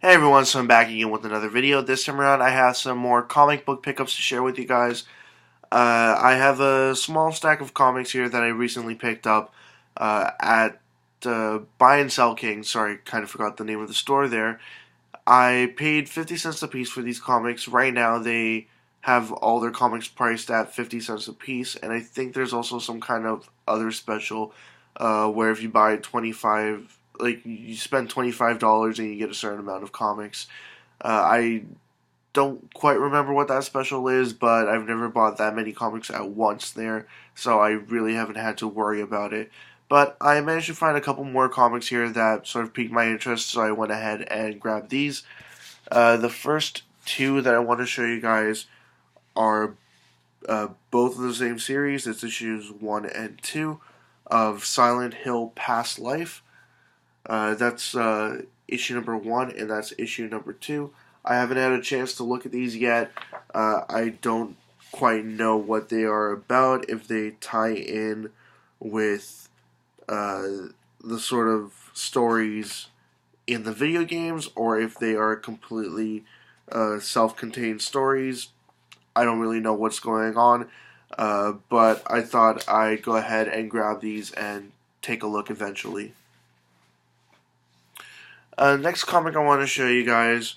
Hey everyone, so I'm back again with another video. This time around I have some more comic book pickups to share with you guys. I have a small stack of comics here that I recently picked up at Buy and Sell King. Sorry, kind of forgot the name of the store there. I paid 50 cents a piece for these comics. Right now they have all their comics priced at 50 cents a piece, and I think there's also some kind of other special where if you buy 25, like you spend $25 and you get a certain amount of comics. I don't quite remember what that special is, but I've never bought that many comics at once there, so I really haven't had to worry about it. But I managed to find a couple more comics here that sort of piqued my interest, so I went ahead and grabbed these. The first two that I want to show you guys are both of the same series. It's issues 1 and 2 of Silent Hill Past Life. That's issue number 1, and that's issue number 2. I haven't had a chance to look at these yet. I don't quite know what they are about, if they tie in with the sort of stories in the video games, or if they are completely self-contained stories. I don't really know what's going on, but I thought I'd go ahead and grab these and take a look eventually. Next comic I want to show you guys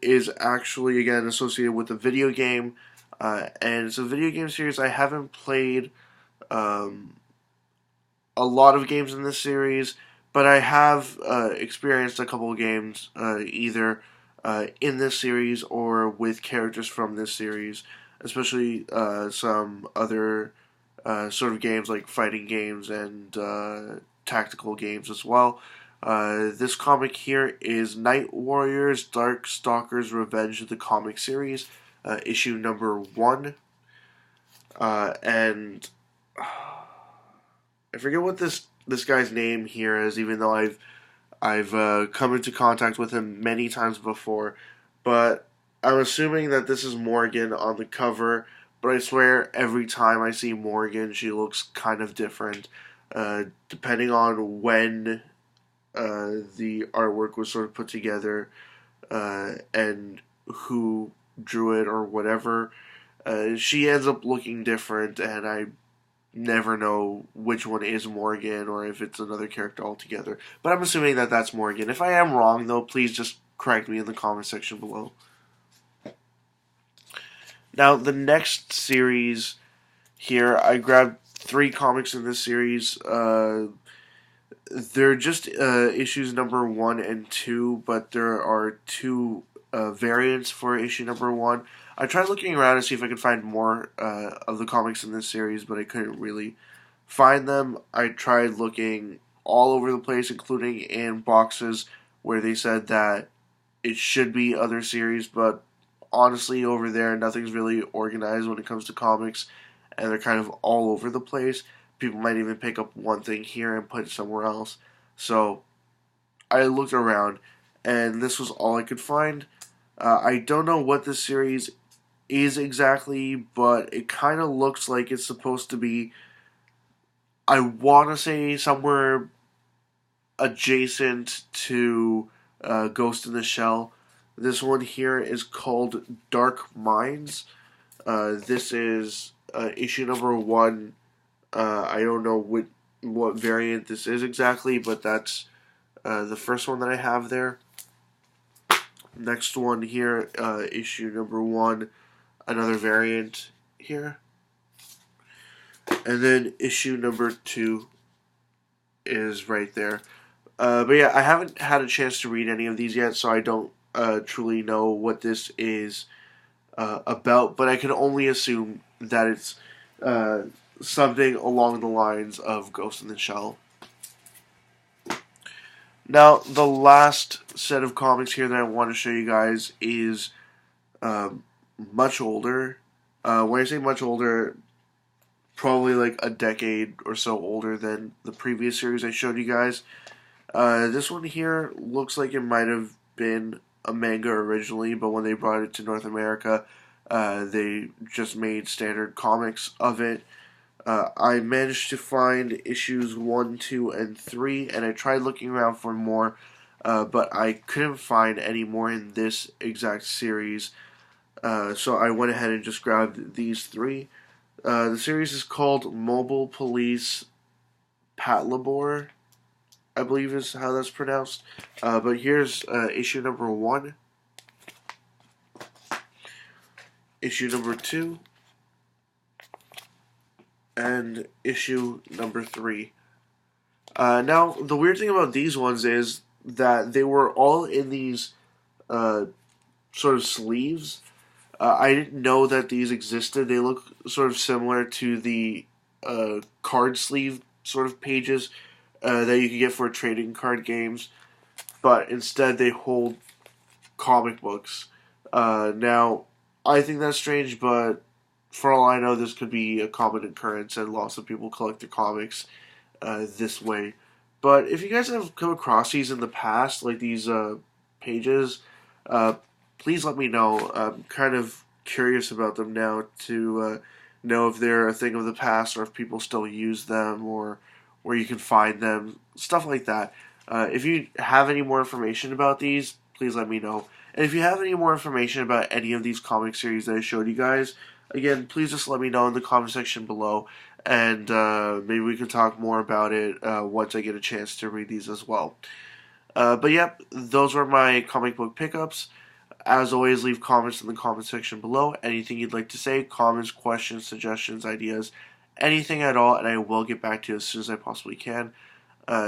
is actually, again, associated with a video game, and it's a video game series I haven't played um, a lot of games in this series, but I have experienced a couple of games either in this series or with characters from this series, especially some other sort of games like fighting games and tactical games as well. This comic here is Night Warriors Dark Stalkers Revenge of the Comic Series, issue number 1. And I forget what this guy's name here is, even though I've come into contact with him many times before. But I'm assuming that this is Morgan on the cover. But I swear, every time I see Morgan, she looks kind of different, depending on when the artwork was sort of put together and who drew it or whatever. She ends up looking different, and I never know which one is Morgan or if it's another character altogether. But I'm assuming that that's Morgan. If I am wrong, though, please just correct me in the comment section below. Now, the next series here, I grabbed 3 comics in this series. They're just issues number 1 and 2, but there are 2 variants for issue number 1. I tried looking around to see if I could find more of the comics in this series, but I couldn't really find them. I tried looking all over the place, including in boxes where they said that it should be other series, but honestly, over there, nothing's really organized when it comes to comics, and they're kind of all over the place. People might even pick up one thing here and put it somewhere else. So I looked around, and this was all I could find. I don't know what this series is exactly, but it kind of looks like it's supposed to be, I want to say, somewhere adjacent to Ghost in the Shell. This one here is called Dark Minds. This is issue number 1. I don't know what variant this is exactly, but that's the first one that I have there. Next one here, issue number 1, another variant here. And then issue number 2 is right there. But yeah, I haven't had a chance to read any of these yet, so I don't truly know what this is about, but I can only assume that it's something along the lines of Ghost in the Shell. Now, the last set of comics here that I want to show you guys is much older. When I say much older, probably like a decade or so older than the previous series I showed you guys. This one here looks like it might have been a manga originally, but when they brought it to North America, they just made standard comics of it. I managed to find issues 1, 2, and 3, and I tried looking around for more, but I couldn't find any more in this exact series, so I went ahead and just grabbed these three. The series is called Mobile Police Patlabor, I believe is how that's pronounced. But here's issue number 1, issue number 2, and issue number 3. Now, the weird thing about these ones is that they were all in these sort of sleeves. I didn't know that these existed. They look sort of similar to the card sleeve sort of pages that you can get for trading card games, but instead they hold comic books. Now, I think that's strange, but for all I know, this could be a common occurrence, and lots of people collect their comics this way. But if you guys have come across these in the past, like these pages, uh, please let me know. I'm kind of curious about them now to know if they're a thing of the past or if people still use them or where you can find them, stuff like that. If you have any more information about these, please let me know. And if you have any more information about any of these comic series that I showed you guys, again, please just let me know in the comment section below, and maybe we can talk more about it once I get a chance to read these as well. But yep, those were my comic book pickups. As always, leave comments in the comment section below. Anything you'd like to say, comments, questions, suggestions, ideas, anything at all, and I will get back to you as soon as I possibly can.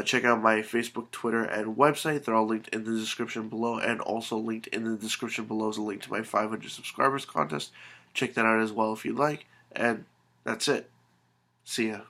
Check out my Facebook, Twitter, and website. They're all linked in the description below, and also linked in the description below is a link to my 500 subscribers contest. Check that out as well if you'd like. And that's it. See ya.